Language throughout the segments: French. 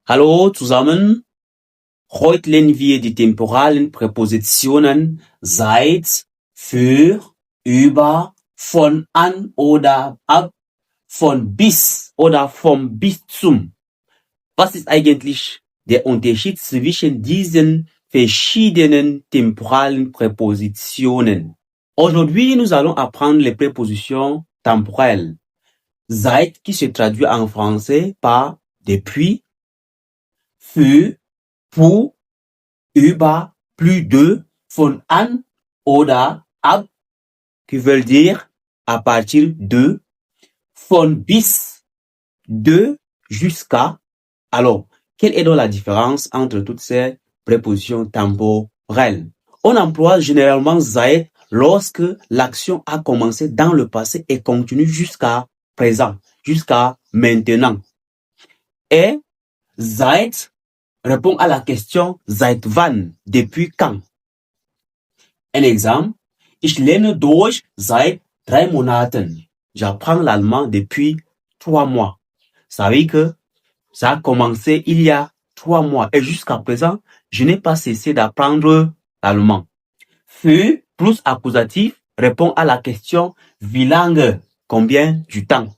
Hallo zusammen. Heute lernen wir die temporalen Präpositionen seit, für, über, von, an oder ab, von bis oder vom bis zum. Was ist eigentlich der Unterschied zwischen diesen verschiedenen temporalen Präpositionen? Aujourd'hui, nous allons apprendre les prépositions temporelles. Seit qui se traduit en français par depuis, für, pour, über, plus de, von an oder ab, qui veulent dire à partir de, von bis, de, jusqu'à. Alors, quelle est donc la différence entre toutes ces prépositions temporelles? On emploie généralement seit lorsque l'action a commencé dans le passé et continue jusqu'à présent, jusqu'à maintenant. Et seit répond à la question seit wann, depuis quand. Un exemple, ich lerne Deutsch seit 3 Monaten. J'apprends l'allemand depuis 3 mois. Ça veut dire que ça a commencé il y a 3 mois et jusqu'à présent, je n'ai pas cessé d'apprendre l'allemand. Für plus accusatif répond à la question wie lange, combien du temps.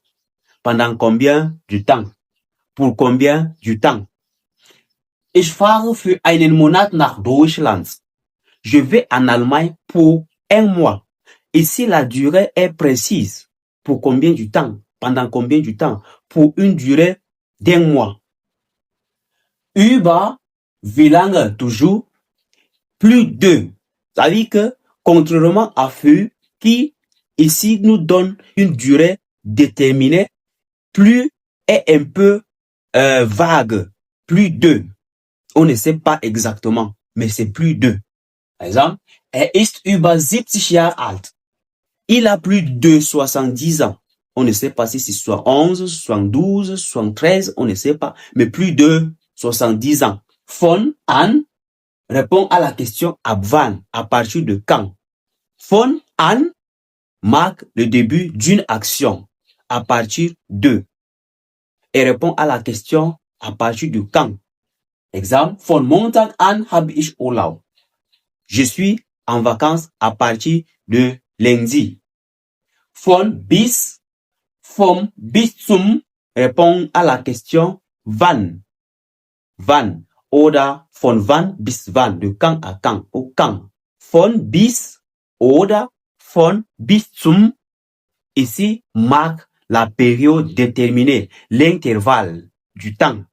Pendant combien du temps. Pour combien du temps. Ich fahre für einen Monat nach Deutschland. Je vais en Allemagne pour 1 mois. Ici, la durée est précise. Pour combien du temps? Pendant combien du temps? Pour une durée d'1 mois. Über, wie lange, toujours, plus de. Ça veut dire que, contrairement à für, qui ici nous donne une durée déterminée, plus est un peu vague. Plus de. On ne sait pas exactement, mais c'est plus de. Par exemple, ist über 70 Jahre alt. Il a plus de 70 ans. On ne sait pas si c'est 71, 72, 73, on ne sait pas, mais plus de 70 ans. Von an répond à la question ab wann, à partir de quand. Von an marque le début d'une action, à partir de. Et répond à la question à partir de quand. Exemple, von Montag an habe ich Urlaub. Je suis en vacances à partir de lundi. Von bis, vom bis zum répond à la question wann. Wann. Oder von wann bis wann. De quand à quand. Au quand. Von bis oder von bis zum. Ici marque la période déterminée, l'intervalle du temps.